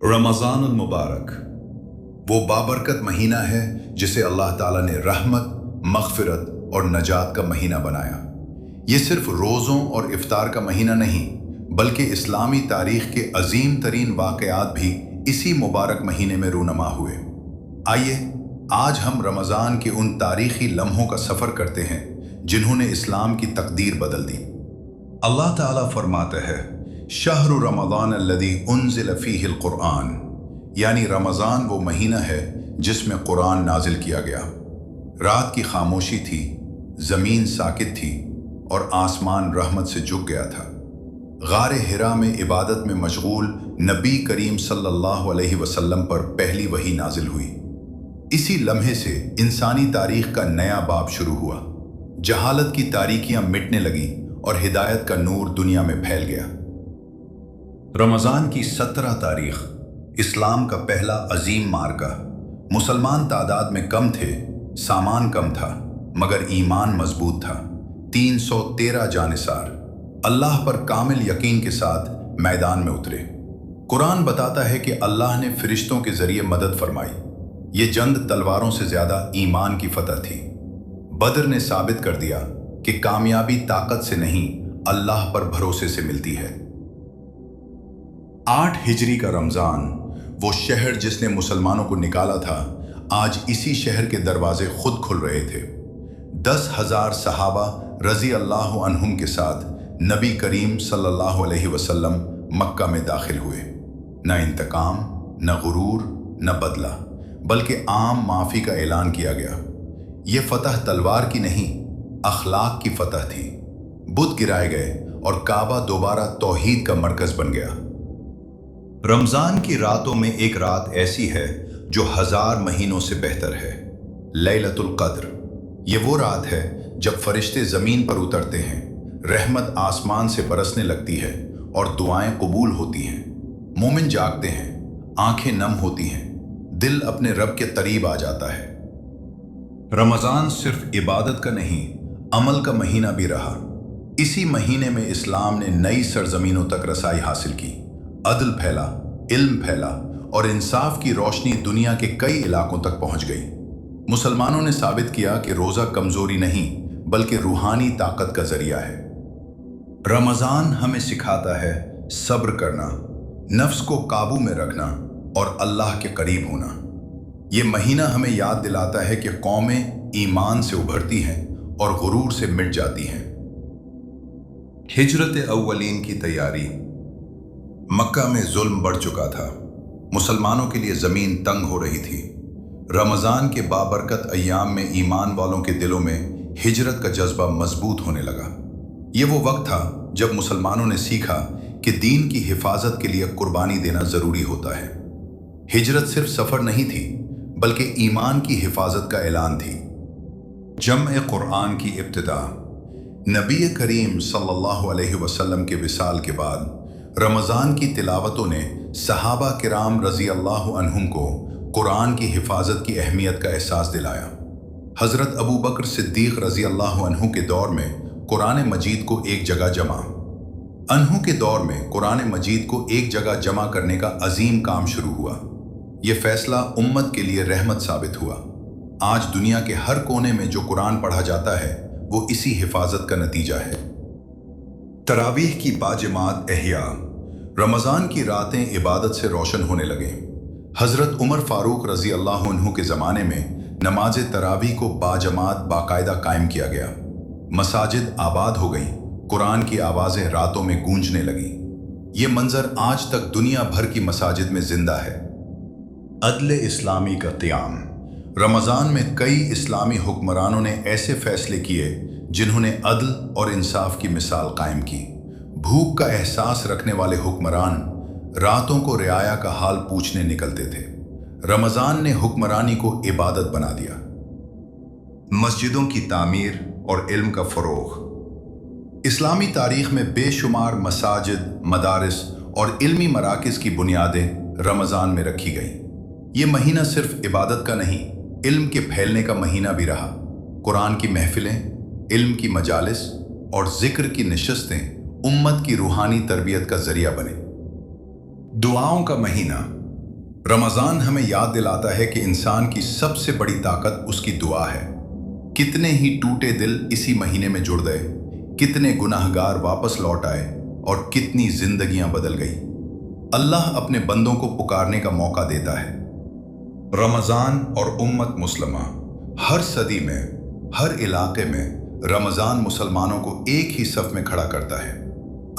रमज़ान मुबारक वो बाबरकत महीना है जिसे अल्लाह ताला ने रहमत, मग़फ़िरत और नजात का महीना बनाया। ये सिर्फ रोज़ों और इफ्तार का महीना नहीं, बल्कि इस्लामी तारीख़ के अजीम तरीन वाक़यात भी इसी मुबारक महीने में रूनमा हुए। आइए आज हम रमज़ान के उन तारीख़ी लम्हों का सफ़र करते हैं जिन्होंने इस्लाम की तकदीर बदल दी। अल्लाह ताला फरमाते हैं, शहरु रमज़ान अल्लज़ी उन्ज़िल फ़ीहिल क़ुरआन, यानी रमज़ान वो महीना है जिसमें कुरान नाजिल किया गया। रात की खामोशी थी, ज़मीन साकित थी और आसमान रहमत से झुक गया था। गारे हिरा में इबादत में मशगूल नबी करीम सल्लल्लाहु अलैहि वसल्लम पर पहली वही नाजिल हुई। इसी लम्हे से इंसानी तारीख़ का नया बाब शुरू हुआ। जहालत की तारीकियां मिटने लगी और हिदायत का नूर दुनिया में फैल गया। रमज़ान की 17 तारीख इस्लाम का पहला अजीम मार्का। मुसलमान तादाद में कम थे, सामान कम था, मगर ईमान मजबूत था। 313 जानिसार अल्लाह पर कामिल यकीन के साथ मैदान में उतरे। कुरान बताता है कि अल्लाह ने फरिश्तों के जरिए मदद फरमाई। ये जंग तलवारों से ज्यादा ईमान की फतह थी। बदर ने साबित कर दिया कि कामयाबी ताकत से नहीं, अल्लाह पर भरोसे से मिलती है। 8 हिजरी का रमज़ान, वो शहर जिसने मुसलमानों को निकाला था, आज इसी शहर के दरवाजे खुद खुल रहे थे। 10,000 सहाबा रज़ी अल्लाह अन्हुम के साथ नबी करीम सल्लल्लाहु अलैहि वसल्लम मक्का में दाखिल हुए। न इंतकाम, न गुरूर, न बदला, बल्कि आम माफ़ी का ऐलान किया गया। ये फतह तलवार की नहीं, अखलाक की फतह थी। बुत गिराए गए और काबा दोबारा तौहीद का मरकज़ बन गया। रमज़ान की रातों में एक रात ऐसी है जो 1000 महीनों से बेहतर है, लैलतुल क़द्र। ये वो रात है जब फरिश्ते ज़मीन पर उतरते हैं, रहमत आसमान से बरसने लगती है और दुआएं कबूल होती हैं। मोमिन जागते हैं, आंखें नम होती हैं, दिल अपने रब के करीब आ जाता है। रमज़ान सिर्फ इबादत का नहीं, अमल का महीना भी रहा। इसी महीने में इस्लाम ने नई सरजमीनों तक रसाई हासिल की। अदल फैला, इल्म फैला और इंसाफ की रोशनी दुनिया के कई इलाकों तक पहुंच गई। मुसलमानों ने साबित किया कि रोज़ा कमज़ोरी नहीं, बल्कि रूहानी ताकत का जरिया है। रमज़ान हमें सिखाता है सब्र करना, नफ्स को काबू में रखना और अल्लाह के करीब होना। ये महीना हमें याद दिलाता है कि कौमें ईमान से उभरती हैं और गुरूर से मिट जाती हैं। हिजरत अव्वलीन की तैयारी। मक्का में जुल्म बढ़ चुका था, मुसलमानों के लिए ज़मीन तंग हो रही थी। रमज़ान के बाबरकत अय्याम में ईमान वालों के दिलों में हिजरत का जज्बा मजबूत होने लगा। ये वो वक्त था जब मुसलमानों ने सीखा कि दीन की हिफाजत के लिए कुर्बानी देना ज़रूरी होता है। हिजरत सिर्फ सफ़र नहीं थी, बल्कि ईमान की हिफाजत का ऐलान थी। जम्अ कुरान की इब्तिदा। नबी करीम सल्लल्लाहु अलैहि वसल्लम के विसाल के बाद रमज़ान की तिलावतों ने सहाबा किराम रज़ी अल्लाह अन्हुम को कुरान की हिफाजत की अहमियत का एहसास दिलाया। हज़रत अबू बकर सिद्दीक़ रज़ी अल्लाह अन्हु के दौर में कुरान मजीद को एक जगह जमा करने का अजीम काम शुरू हुआ। ये फैसला उम्मत के लिए रहमत साबित हुआ। आज दुनिया के हर कोने में जो कुरान पढ़ा जाता है, वो इसी हिफाजत का नतीजा है। तरावीह की बाजमात एहया। रमज़ान की रातें इबादत से रोशन होने लगे। हज़रत उमर फ़ारूक रज़ी अल्लाह अन्हु के ज़माने में नमाज तरावीह को बाजमात बाकायदा कायम किया गया। मसाजिद आबाद हो गई, कुरान की आवाज़ें रातों में गूंजने लगी। ये मंजर आज तक दुनिया भर की मसाजिद में जिंदा है। अदल इस्लामी का क़याम। रमज़ान में कई इस्लामी हुक्मरानों ने ऐसे फैसले किए जिन्होंने अदल और इंसाफ की मिसाल कायम की। भूख का एहसास रखने वाले हुक्मरान रातों को रियाया का हाल पूछने निकलते थे। रमज़ान ने हुक्मरानी को इबादत बना दिया। मस्जिदों की तामीर और इल्म का फ़रोग़। इस्लामी तारीख़ में बेशुमार मसाजिद, मदारिस और इल्मी मराकिज़ की बुनियादें रमज़ान में रखी गईं। ये महीना सिर्फ इबादत का नहीं, इल्म के फैलने का महीना भी रहा। कुरान की महफिलें, इल्म की मजालिस और जिक्र की नशस्तें उम्मत की रूहानी तरबियत का जरिया बने। दुआओं का महीना। रमज़ान हमें याद दिलाता है कि इंसान की सबसे बड़ी ताकत उसकी दुआ है। कितने ही टूटे दिल इसी महीने में जुड़ गए, कितने गुनाहगार वापस लौट आए और कितनी जिंदगियां बदल गई। अल्लाह अपने बंदों को पुकारने का मौका देता है। रमज़ान और उम्मत मुस्लिमा, हर सदी में, हर इलाके में रमज़ान मुसलमानों को एक ही सफ में खड़ा करता है।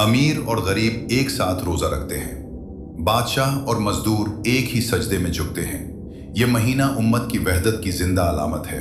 अमीर और गरीब एक साथ रोज़ा रखते हैं, बादशाह और मजदूर एक ही सजदे में झुकते हैं। यह महीना उम्मत की वहदत की जिंदा अलामत है।